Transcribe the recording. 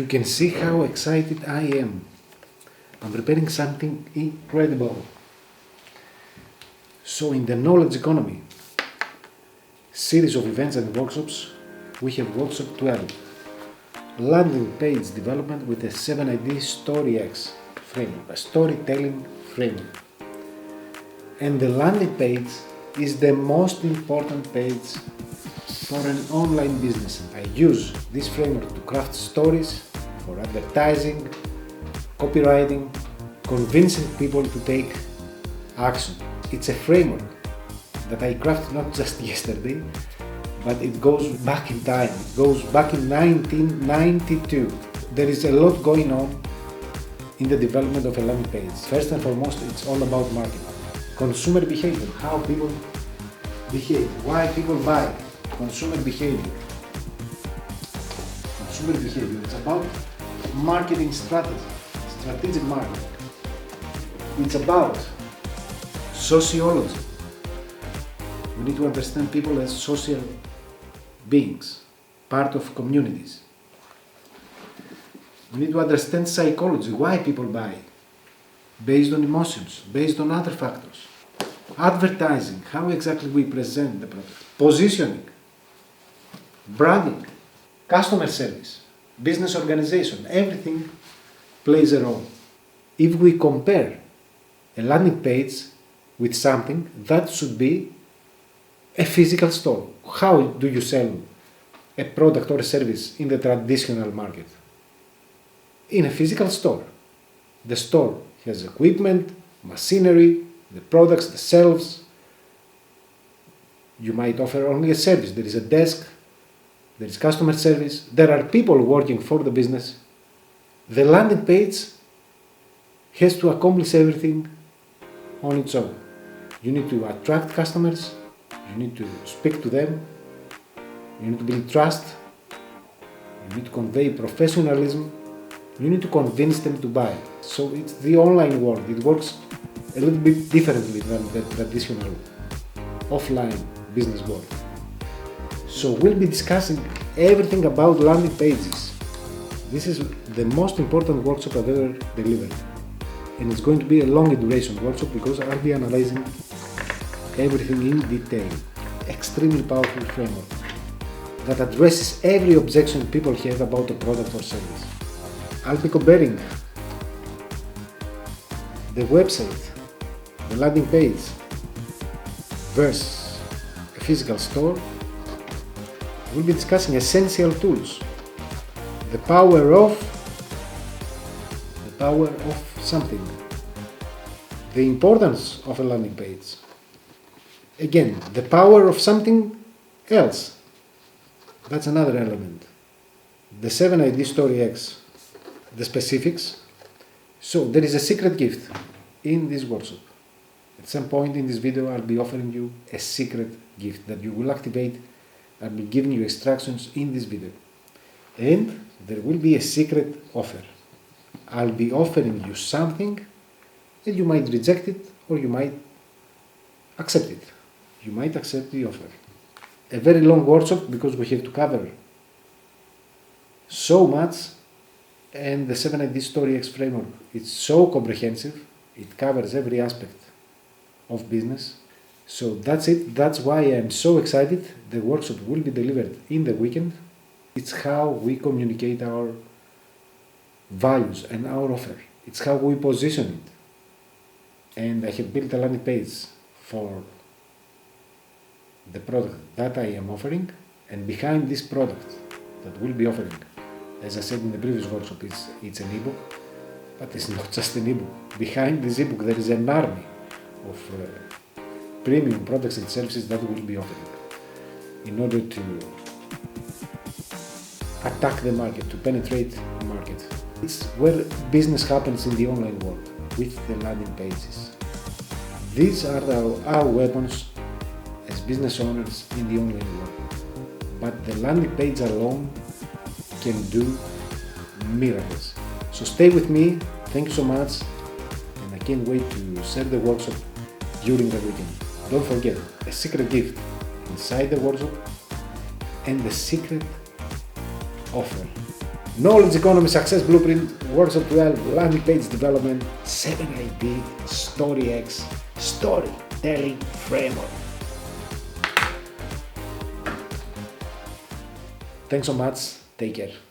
You can see how excited I am. I'm preparing something incredible. So in the knowledge economy series of events and workshops, we have workshop 12, landing page development with a 7ID StoryX framework, a storytelling framework. And the landing page is the most important page for an online business. I use this framework to craft stories for advertising, copywriting, convincing people to take action. It's a framework that I crafted not just yesterday, but it goes back in time. It goes back in 1992. There is a lot going on in the development of a landing page. First and foremost, it's all about marketing. Consumer behavior, how people behave, why people buy. Consumer behavior. Consumer behavior. It's about marketing strategy, strategic marketing. It's about sociology. We need to understand people as social beings, part of communities. We need to understand psychology, why people buy, based on emotions, based on other factors. Advertising, how exactly we present the product. Positioning, branding, customer service, business organization, everything plays a role. If we compare a landing page with something, that should be a physical store. How do you sell a product or a service in the traditional market? In a physical store. The store has equipment, machinery, the products, the shelves. You might offer only a service. There is a desk, there is customer service, there are people working for the business. The landing page has to accomplish everything on its own. You need to attract customers, you need to speak to them, you need to build trust, you need to convey professionalism, you need to convince them to buy. So it's the online world. It works a little bit differently than the traditional offline business world. So we'll be discussing everything about landing pages. This is the most important workshop I've ever delivered. And it's going to be a long duration workshop because I'll be analyzing everything in detail. Extremely powerful framework that addresses every objection people have about a product or service. I'll be comparing the website, the landing page versus a physical store. We'll be discussing essential tools, the power of something, the importance of a landing page. Again, the power of something else. That's another element. The 7ID StoryX, the specifics. So there is a secret gift in this workshop. At some point in this video, I'll be offering you a secret gift that you will activate. I'll be giving you instructions in this video. And there will be a secret offer. I'll be offering you something and you might reject it or you might accept it. You might accept the offer. A very long workshop because we have to cover so much, and the 7ID StoryX framework is so comprehensive, it covers every aspect of business. So that's it. That's why I'm so excited. The workshop will be delivered in the weekend. It's how we communicate our values and our offer. It's how we position it. And I have built a landing page for the product that I am offering, and behind this product that we'll be offering, as I said in the previous workshop, it's an ebook, but it's not just an ebook. Behind this ebook there is an army of premium products and services that we'll be offering in order to attack the market, to penetrate the market. It's where business happens in the online world with the landing pages. These are our weapons as business owners in the online world. But the landing page alone can do miracles. So stay with me. Thank you so much. And I can't wait to share the workshop during the weekend. Don't forget, a secret gift inside the workshop and the secret offer Knowledge Economy Success Blueprint, Workshop 12, Landing Page Development, 7IP, StoryX, Storytelling Framework. Thanks so much. Take care.